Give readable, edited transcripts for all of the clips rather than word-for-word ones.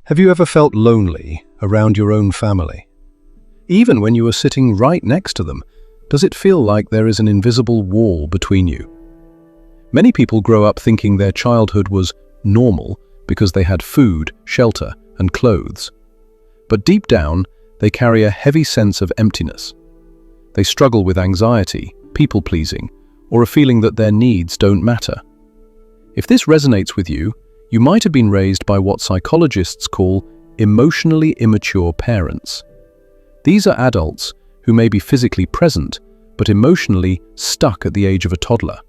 Have you ever felt lonely around your own family? Even when you are sitting right next to them, does it feel like there is an invisible wall between you? Many people grow up thinking their childhood was normal because they had food, shelter, and clothes. But deep down, they carry a heavy sense of emptiness. They struggle with anxiety, people-pleasing, or a feeling that their needs don't matter. If this resonates with you, you might have been raised by what psychologists call emotionally immature parents. These are adults who may be physically present, but emotionally stuck at the age of a toddler.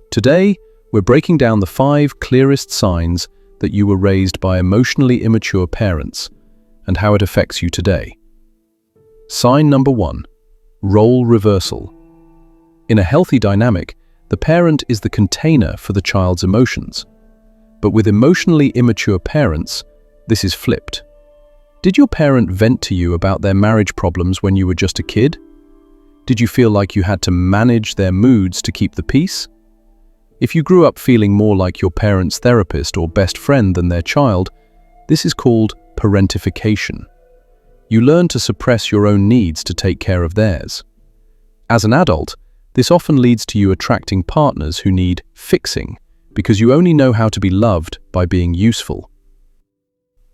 Today, we're breaking down the 5 clearest signs that you were raised by emotionally immature parents and how it affects you today. Sign number 1, role reversal. In a healthy dynamic, the parent is the container for the child's emotions. But with emotionally immature parents, this is flipped. Did your parent vent to you about their marriage problems when you were just a kid? Did you feel like you had to manage their moods to keep the peace? If you grew up feeling more like your parent's therapist or best friend than their child, this is called parentification. You learn to suppress your own needs to take care of theirs. As an adult, this often leads to you attracting partners who need fixing, because you only know how to be loved by being useful.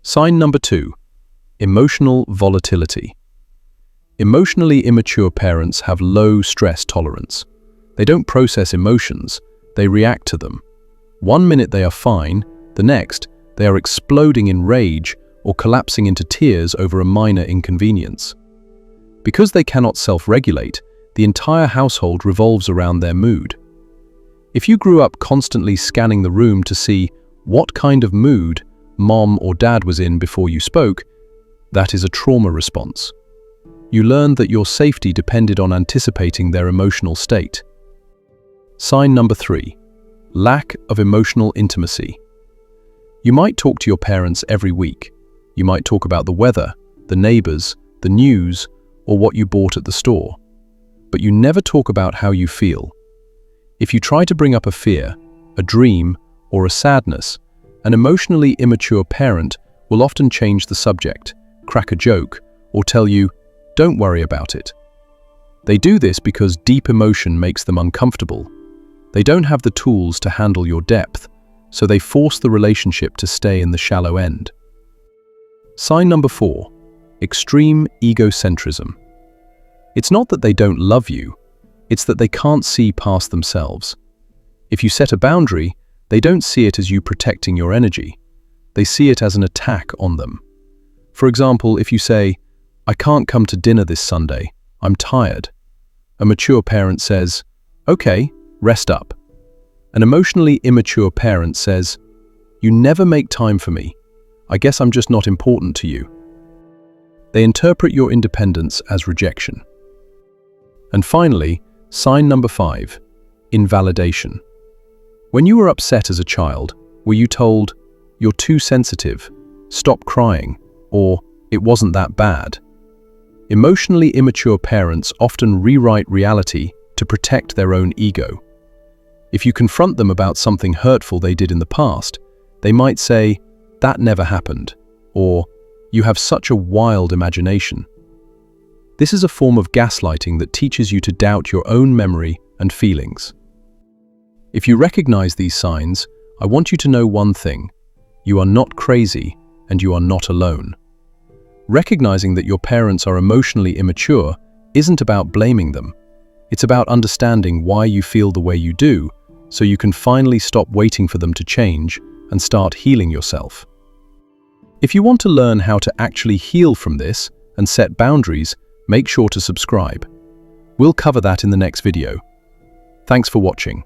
Sign number 2, emotional volatility. Emotionally immature parents have low stress tolerance. They don't process emotions, they react to them. One minute they are fine, the next, they are exploding in rage or collapsing into tears over a minor inconvenience. Because they cannot self-regulate, the entire household revolves around their mood. If you grew up constantly scanning the room to see what kind of mood mom or dad was in before you spoke, that is a trauma response. You learned that your safety depended on anticipating their emotional state. Sign number 3, lack of emotional intimacy. You might talk to your parents every week. You might talk about the weather, the neighbors, the news, or what you bought at the store. But you never talk about how you feel. If you try to bring up a fear, a dream, or a sadness, an emotionally immature parent will often change the subject, crack a joke, or tell you, "Don't worry about it." They do this because deep emotion makes them uncomfortable. They don't have the tools to handle your depth, so they force the relationship to stay in the shallow end. Sign number 4, extreme egocentrism. It's not that they don't love you, it's that they can't see past themselves. If you set a boundary, they don't see it as you protecting your energy. They see it as an attack on them. For example, if you say, "I can't come to dinner this Sunday, I'm tired," a mature parent says, "Okay, rest up." An emotionally immature parent says, "You never make time for me. I guess I'm just not important to you." They interpret your independence as rejection. And finally, sign number 5, invalidation. When you were upset as a child, were you told, "You're too sensitive, stop crying," or "It wasn't that bad"? Emotionally immature parents often rewrite reality to protect their own ego. If you confront them about something hurtful they did in the past, they might say, "That never happened," or "You have such a wild imagination." This is a form of gaslighting that teaches you to doubt your own memory and feelings. If you recognize these signs, I want you to know one thing: you are not crazy and you are not alone. Recognizing that your parents are emotionally immature isn't about blaming them. It's about understanding why you feel the way you do, so you can finally stop waiting for them to change and start healing yourself. If you want to learn how to actually heal from this and set boundaries, make sure to subscribe. We'll cover that in the next video. Thanks for watching.